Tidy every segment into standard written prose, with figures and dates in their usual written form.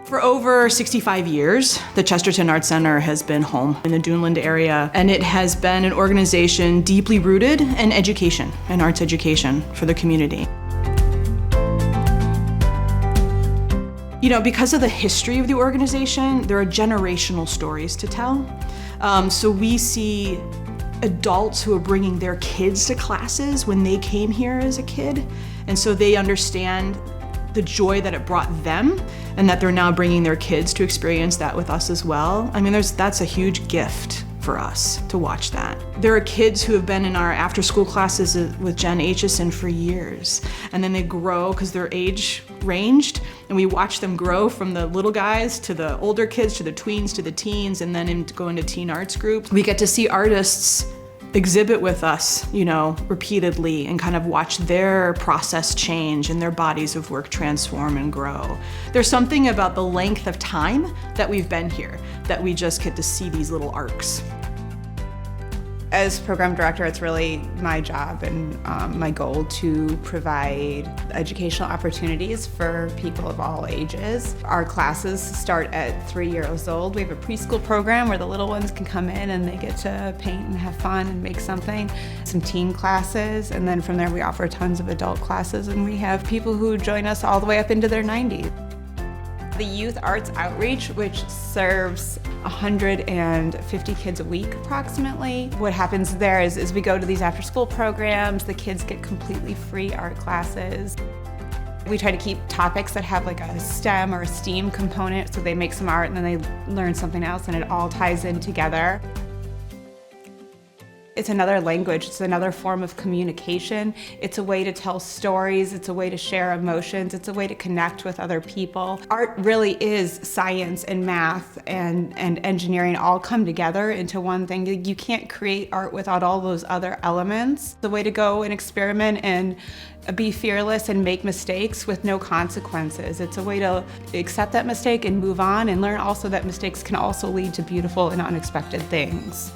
For over 65 years, the Chesterton Art Center has been home in the Duneland area, and it has been an organization deeply rooted in education and arts education for the community. You know, because of the history of the organization, there are generational stories to tell. So we see adults who are bringing their kids to classes when they came here as a kid, and so they understand the joy that it brought them, and that they're now bringing their kids to experience that with us as well. I mean, that's a huge gift for us to watch that. There are kids who have been in our after-school classes with Jen Aitchison for years, and then they grow because they're age ranged, and we watch them grow from the little guys to the older kids to the tweens to the teens, and then go into teen arts groups. We get to see artists exhibit with us, you know, repeatedly, and kind of watch their process change and their bodies of work transform and grow. There's something about the length of time that we've been here that we just get to see these little arcs. As program director, it's really my job and my goal to provide educational opportunities for people of all ages. Our classes start at 3 years old. We have a preschool program where the little ones can come in and they get to paint and have fun and make something. Some teen classes, and then from there we offer tons of adult classes, and we have people who join us all the way up into their 90s. The Youth Arts Outreach, which serves 150 kids a week approximately. What happens there is we go to these after-school programs, the kids get completely free art classes. We try to keep topics that have like a STEM or a STEAM component, so they make some art and then they learn something else and it all ties in together. It's another language, it's another form of communication. It's a way to tell stories, it's a way to share emotions, it's a way to connect with other people. Art really is science and math and engineering all come together into one thing. You can't create art without all those other elements. The way to go and experiment and be fearless and make mistakes with no consequences. It's a way to accept that mistake and move on, and learn also that mistakes can also lead to beautiful and unexpected things.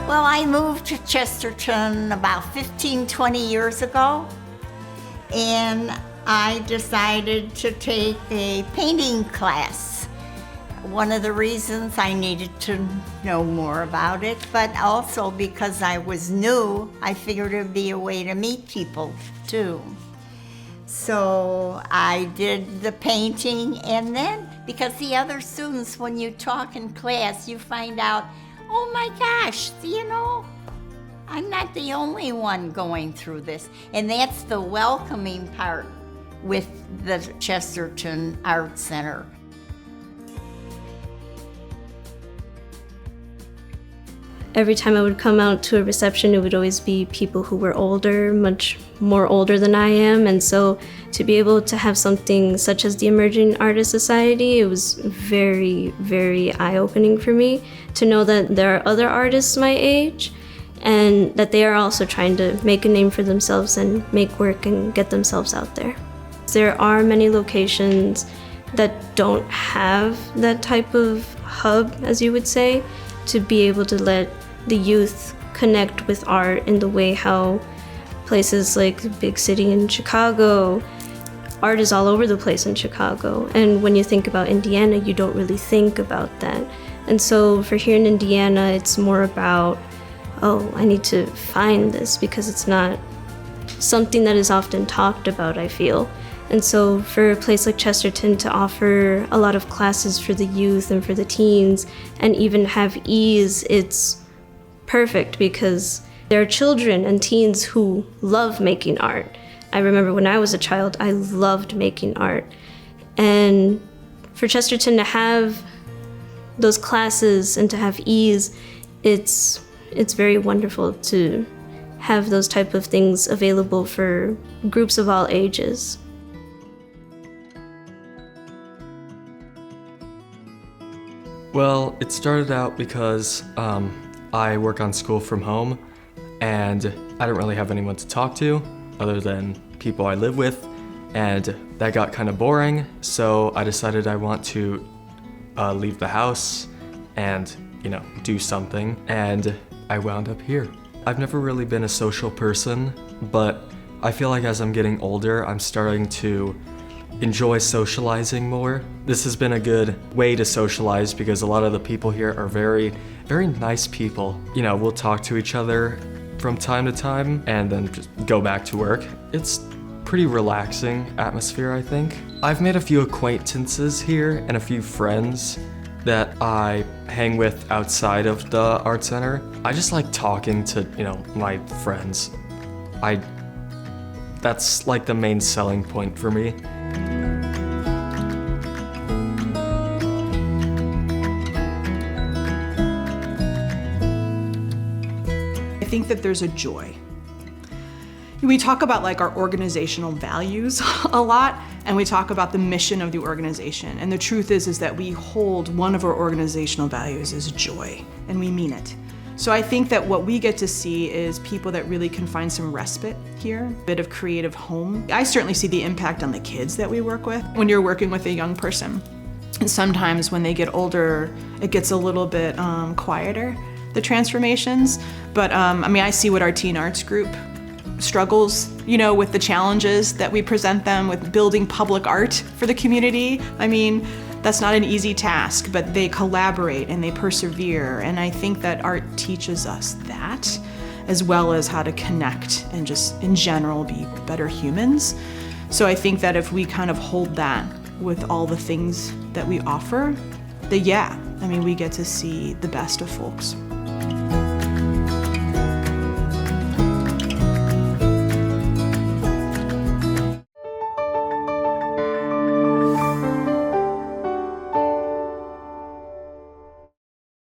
Well, I moved to Chesterton about 20 years ago, and I decided to take a painting class. One of the reasons I needed to know more about it, but also because I was new, I figured it would be a way to meet people too. So I did the painting, and then, because the other students, when you talk in class, you find out, oh my gosh, you know, I'm not the only one going through this. And that's the welcoming part with the Chesterton Art Center. Every time I would come out to a reception, it would always be people who were older, much more older than I am. And so to be able to have something such as the Emerging Artist Society, it was very, very eye-opening for me to know that there are other artists my age and that they are also trying to make a name for themselves and make work and get themselves out there. There are many locations that don't have that type of hub, as you would say, to be able to let the youth connect with art in the way how places like the big city in Chicago, art is all over the place in Chicago. And when you think about Indiana, you don't really think about that. And so for here in Indiana, it's more about, oh, I need to find this because it's not something that is often talked about, I feel. And so for a place like Chesterton to offer a lot of classes for the youth and for the teens and even have ease, it's perfect because there are children and teens who love making art. I remember when I was a child, I loved making art. And for Chesterton to have those classes and to have ease, it's very wonderful to have those type of things available for groups of all ages. Well, it started out because I work on school from home, and I didn't really have anyone to talk to other than people I live with, and that got kind of boring, so I decided I want to leave the house and, you know, do something, and I wound up here. I've never really been a social person, but I feel like as I'm getting older, I'm starting to enjoy socializing more. This has been a good way to socialize because a lot of the people here are very, very nice people. You know, we'll talk to each other from time to time and then just go back to work. It's pretty relaxing atmosphere, I think. I've made a few acquaintances here and a few friends that I hang with outside of the art center. I just like talking to, my friends. That's like the main selling point for me. I think that there's a joy. We talk about like our organizational values a lot, and we talk about the mission of the organization. And the truth is that we hold one of our organizational values is joy, and we mean it. So I think that what we get to see is people that really can find some respite here, a bit of creative home. I certainly see the impact on the kids that we work with when you're working with a young person. And sometimes when they get older, it gets a little bit quieter, the transformations. But I see what our teen arts group struggles, with the challenges that we present them with building public art for the community. That's not an easy task, but they collaborate and they persevere. And I think that art teaches us that, as well as how to connect and just in general be better humans. So I think that if we kind of hold that with all the things that we offer, we get to see the best of folks.